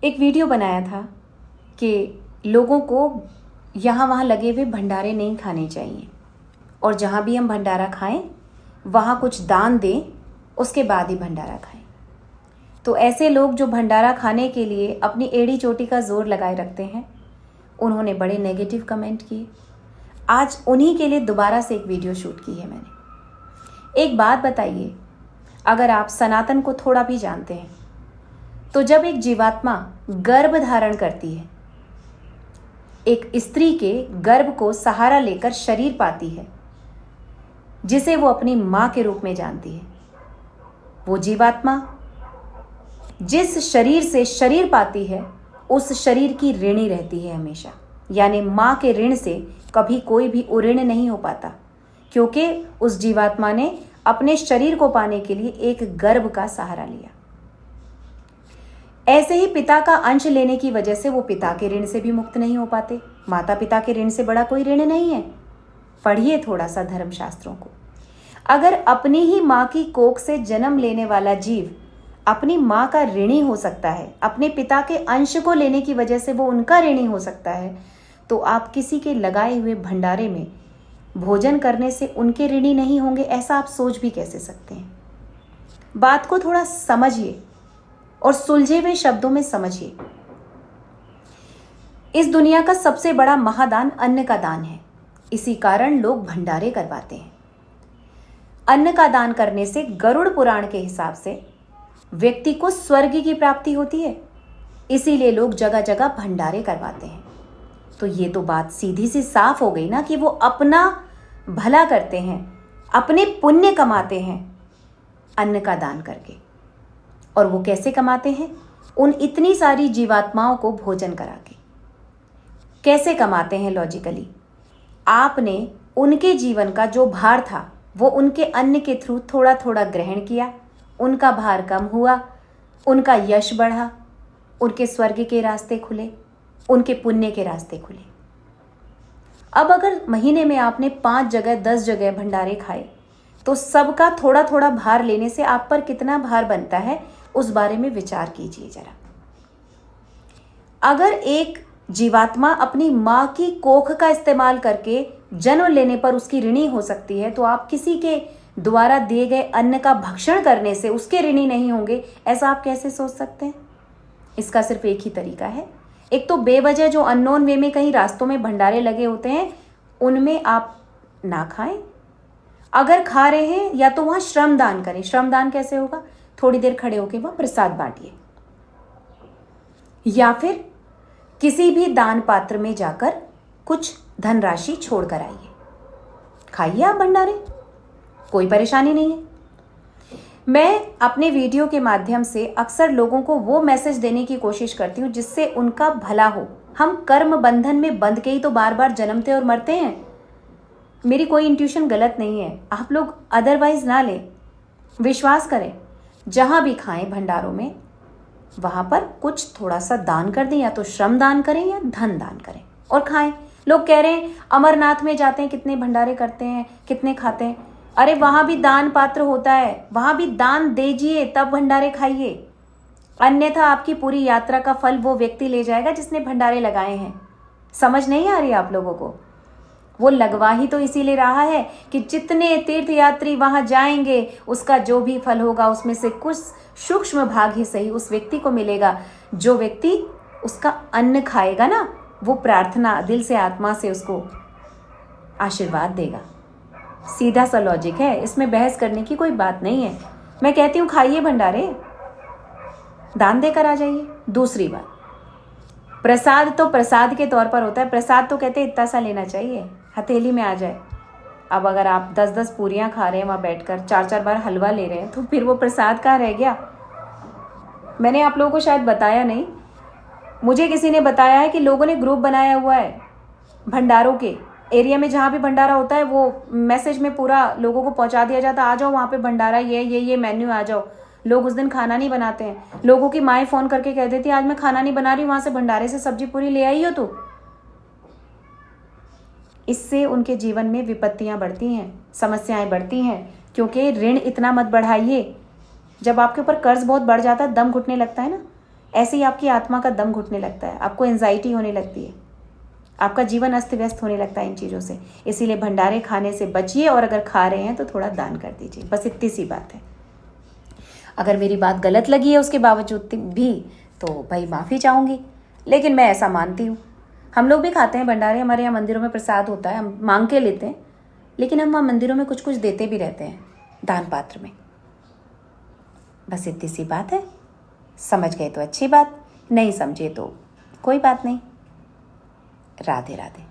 एक वीडियो बनाया था कि लोगों को यहाँ वहाँ लगे हुए भंडारे नहीं खाने चाहिए और जहाँ भी हम भंडारा खाएं वहाँ कुछ दान दें, उसके बाद ही भंडारा खाएं। तो ऐसे लोग जो भंडारा खाने के लिए अपनी एड़ी चोटी का जोर लगाए रखते हैं, उन्होंने बड़े नेगेटिव कमेंट किए। आज उन्हीं के लिए दोबारा से एक वीडियो शूट की है मैंने। एक बात बताइए, अगर आप सनातन को थोड़ा भी जानते हैं तो जब एक जीवात्मा गर्भ धारण करती है, एक स्त्री के गर्भ को सहारा लेकर शरीर पाती है जिसे वो अपनी मां के रूप में जानती है, वो जीवात्मा जिस शरीर से शरीर पाती है उस शरीर की ऋणी रहती है हमेशा। यानी मां के ऋण से कभी कोई भी उऋण नहीं हो पाता, क्योंकि उस जीवात्मा ने अपने शरीर को पाने के लिए एक गर्भ का सहारा लिया। ऐसे ही पिता का अंश लेने की वजह से वो पिता के ऋण से भी मुक्त नहीं हो पाते। माता पिता के ऋण से बड़ा कोई ऋण नहीं है। पढ़िए थोड़ा सा धर्मशास्त्रों को। अगर अपनी ही माँ की कोख से जन्म लेने वाला जीव अपनी माँ का ऋणी हो सकता है, अपने पिता के अंश को लेने की वजह से वो उनका ऋणी हो सकता है, तो आप किसी के लगाए हुए भंडारे में भोजन करने से उनके ऋणी नहीं होंगे, ऐसा आप सोच भी कैसे सकते हैं? बात को थोड़ा समझिए और सुलझे हुए शब्दों में समझिए। इस दुनिया का सबसे बड़ा महादान अन्न का दान है। इसी कारण लोग भंडारे करवाते हैं। अन्न का दान करने से गरुड़ पुराण के हिसाब से व्यक्ति को स्वर्ग की प्राप्ति होती है, इसीलिए लोग जगह जगह भंडारे करवाते हैं। तो ये तो बात सीधी सी साफ हो गई ना कि वो अपना भला करते हैं, अपने पुण्य कमाते हैं अन्न का दान करके। और वो कैसे कमाते हैं? उन इतनी सारी जीवात्माओं को भोजन करा के। कैसे कमाते हैं? लॉजिकली आपने उनके जीवन का जो भार था वो उनके अन्न के थ्रू थोड़ा थोड़ा ग्रहण किया, उनका भार कम हुआ, उनका यश बढ़ा, उनके स्वर्ग के रास्ते खुले, उनके पुण्य के रास्ते खुले। अब अगर महीने में आपने 5 जगह 10 जगह भंडारे खाए तो सबका थोड़ा थोड़ा भार लेने से आप पर कितना भार बनता है, उस बारे में विचार कीजिए जरा। अगर एक जीवात्मा अपनी मां की कोख का इस्तेमाल करके जन्म लेने पर उसकी ऋणी हो सकती है, तो आप किसी के द्वारा दिए गए अन्न का भक्षण करने से उसके ऋणी नहीं होंगे, ऐसा आप कैसे सोच सकते हैं? इसका सिर्फ एक ही तरीका है। एक तो बेवजह जो अननोन वे में कहीं रास्तों में भंडारे लगे होते हैं, उनमें आप ना खाएं। अगर खा रहे हैं या तो वहां श्रम दान करें। श्रम दान कैसे होगा? थोड़ी देर खड़े होकर वहां प्रसाद बांटिए, या फिर किसी भी दान पात्र में जाकर कुछ धनराशि छोड़कर आइए। खाइए आप भंडारे, कोई परेशानी नहीं है। मैं अपने वीडियो के माध्यम से अक्सर लोगों को वो मैसेज देने की कोशिश करती हूँ जिससे उनका भला हो। हम कर्म बंधन में बंध के ही तो बार बार जन्मते और मरते हैं। मेरी कोई इंट्यूशन गलत नहीं है, आप लोग अदरवाइज ना लें। विश्वास करें, जहां भी खाएं भंडारों में, वहां पर कुछ थोड़ा सा दान कर दें, या तो श्रम दान करें या धन दान करें और खाएं। लोग कह रहे हैं अमरनाथ में जाते हैं कितने भंडारे करते हैं, कितने खाते हैं। अरे वहां भी दान पात्र होता है, वहां भी दान दीजिए तब भंडारे खाइए, अन्यथा आपकी पूरी यात्रा का फल वो व्यक्ति ले जाएगा जिसने भंडारे लगाए हैं। समझ नहीं आ रही आप लोगों को? वो लगवा ही तो इसीलिए रहा है कि जितने तीर्थयात्री वहां जाएंगे उसका जो भी फल होगा उसमें से कुछ सूक्ष्म भाग ही सही उस व्यक्ति को मिलेगा। जो व्यक्ति उसका अन्न खाएगा ना, वो प्रार्थना दिल से आत्मा से उसको आशीर्वाद देगा। सीधा सा लॉजिक है, इसमें बहस करने की कोई बात नहीं है। मैं कहती हूँ खाइए भंडारे, दान देकर आ जाइए। दूसरी बात, प्रसाद तो प्रसाद के तौर पर होता है। प्रसाद तो कहते हैं इतना सा लेना चाहिए, हथेली में आ जाए। अब अगर आप 10-10 पूरियां खा रहे हैं वहाँ बैठकर, 4-4 बार हलवा ले रहे हैं, तो फिर वो प्रसाद कहाँ रह गया? मैंने आप लोगों को शायद बताया नहीं, मुझे किसी ने बताया है कि लोगों ने ग्रुप बनाया हुआ है भंडारों के एरिया में। जहाँ भी भंडारा होता है वो मैसेज में पूरा लोगों को पहुँचा दिया जाता है, आ जाओ वहाँ पे भंडारा, ये मेन्यू, आ जाओ। लोग उस दिन खाना नहीं बनाते हैं। लोगों की माएँ फ़ोन करके कह देती है आज मैं खाना नहीं बना रही, वहाँ से भंडारे से सब्जी पूरी ले आई हो तो। इससे उनके जीवन में विपत्तियां बढ़ती हैं, समस्याएं बढ़ती हैं, क्योंकि ऋण इतना मत बढ़ाइए। जब आपके ऊपर कर्ज बहुत बढ़ जाता है, दम घुटने लगता है ना, ऐसे ही आपकी आत्मा का दम घुटने लगता है, आपको एंजाइटी होने लगती है, आपका जीवन अस्त व्यस्त होने लगता है इन चीज़ों से। इसीलिए भंडारे खाने से बचिए, और अगर खा रहे हैं तो थोड़ा दान कर दीजिए, बस इतनी सी बात है। अगर मेरी बात गलत लगी है उसके बावजूद भी तो भाई माफ़ी चाहूँगी, लेकिन मैं ऐसा मानती हूँ। हम लोग भी खाते हैं भंडारे, हमारे यहाँ मंदिरों में प्रसाद होता है, हम मांग के लेते हैं, लेकिन हम वहाँ मंदिरों में कुछ कुछ देते भी रहते हैं दान पात्र में। बस इतनी सी बात है। समझ गए तो अच्छी बात, नहीं समझे तो कोई बात नहीं। राधे राधे।